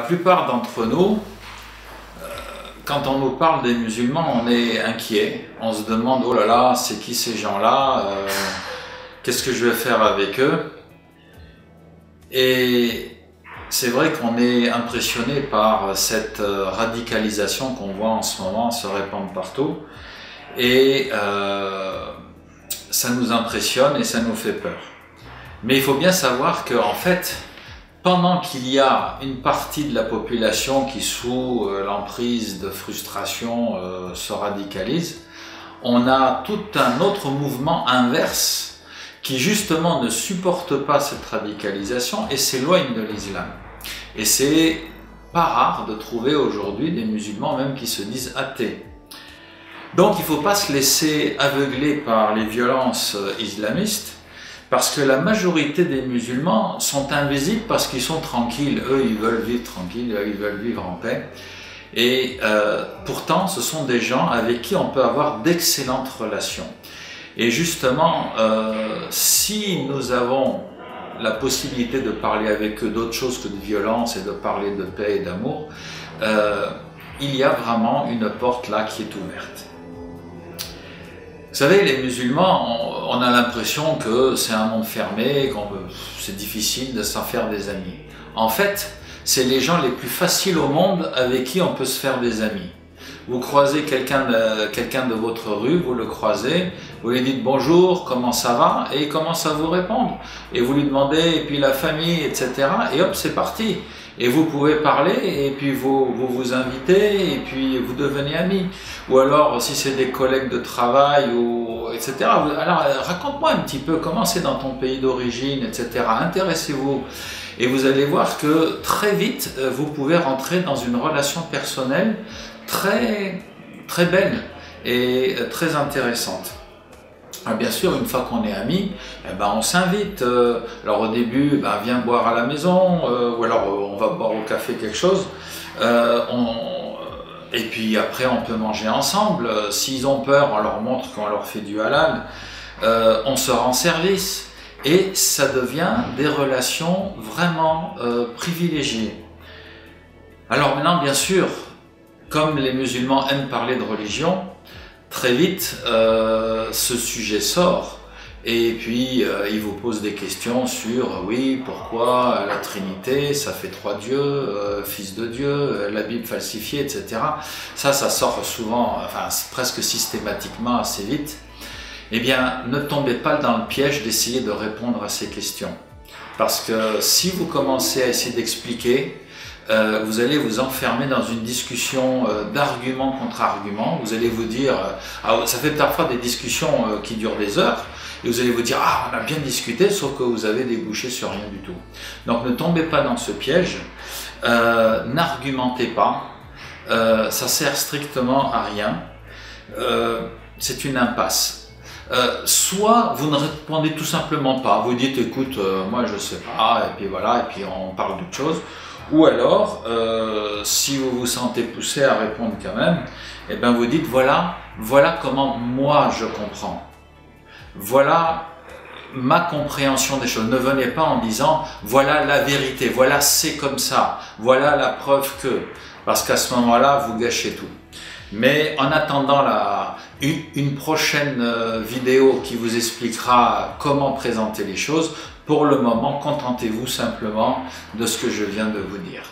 plupart d'entre nous, quand on nous parle des musulmans, on est inquiet. On se demande, oh là là, c'est qui ces gens-là? Qu'est-ce que je vais faire avec eux? Et c'est vrai qu'on est impressionné par cette radicalisation qu'on voit en ce moment se répandre partout. Et ça nous impressionne et ça nous fait peur. Mais il faut bien savoir qu'en fait, pendant qu'il y a une partie de la population qui, sous l'emprise de frustration, se radicalise, on a tout un autre mouvement inverse qui justement ne supporte pas cette radicalisation et s'éloigne de l'islam. Et c'est pas rare de trouver aujourd'hui des musulmans même qui se disent athées. Donc il ne faut pas se laisser aveugler par les violences islamistes, parce que la majorité des musulmans sont invisibles parce qu'ils sont tranquilles. Eux, ils veulent vivre tranquilles, ils veulent vivre en paix. Et pourtant, ce sont des gens avec qui on peut avoir d'excellentes relations. Et justement, si nous avons la possibilité de parler avec eux d'autre chose que de violence et de parler de paix et d'amour, il y a vraiment une porte là qui est ouverte. Vous savez, les musulmans, on a l'impression que c'est un monde fermé, que c'est difficile de s'en faire des amis. En fait, c'est les gens les plus faciles au monde avec qui on peut se faire des amis. Vous croisez quelqu'un de votre rue, vous le croisez, vous lui dites bonjour, comment ça va, et il commence à vous répondre. Et vous lui demandez, et puis la famille, etc. Et hop, c'est parti. Et vous pouvez parler, et puis vous invitez, et puis vous devenez amis. Ou alors, si c'est des collègues de travail, etc. Alors, raconte-moi un petit peu comment c'est dans ton pays d'origine, etc. Intéressez-vous. Et vous allez voir que très vite, vous pouvez rentrer dans une relation personnelle très, très belle et très intéressante. Alors bien sûr, une fois qu'on est amis, on s'invite. Alors au début, viens boire à la maison, ou alors on va boire au café quelque chose. Et puis après, on peut manger ensemble. S'ils ont peur, on leur montre qu'on leur fait du halal. On se rend service. Et ça devient des relations vraiment privilégiées. Alors maintenant, bien sûr, comme les musulmans aiment parler de religion, très vite, ce sujet sort et puis ils vous posent des questions sur oui, pourquoi la Trinité, ça fait trois dieux, fils de Dieu, la Bible falsifiée, etc. Ça sort souvent, enfin presque systématiquement assez vite. Eh bien, ne tombez pas dans le piège d'essayer de répondre à ces questions. Parce que si vous commencez à essayer d'expliquer, vous allez vous enfermer dans une discussion d'argument contre argument. Vous allez vous dire, ça fait parfois des discussions qui durent des heures, et vous allez vous dire, ah, on a bien discuté, sauf que vous avez débouché sur rien du tout. Donc ne tombez pas dans ce piège, n'argumentez pas, ça sert strictement à rien, c'est une impasse. Soit vous ne répondez tout simplement pas, vous dites écoute, moi je sais pas, et puis voilà, et puis on parle d'autre chose. Ou alors, si vous vous sentez poussé à répondre quand même, eh bien vous dites voilà comment moi je comprends. Voilà ma compréhension des choses. Ne venez pas en disant voilà la vérité, voilà c'est comme ça, voilà la preuve que. Parce qu'à ce moment-là, vous gâchez tout. Mais en attendant une prochaine vidéo qui vous expliquera comment présenter les choses, pour le moment, contentez-vous simplement de ce que je viens de vous dire.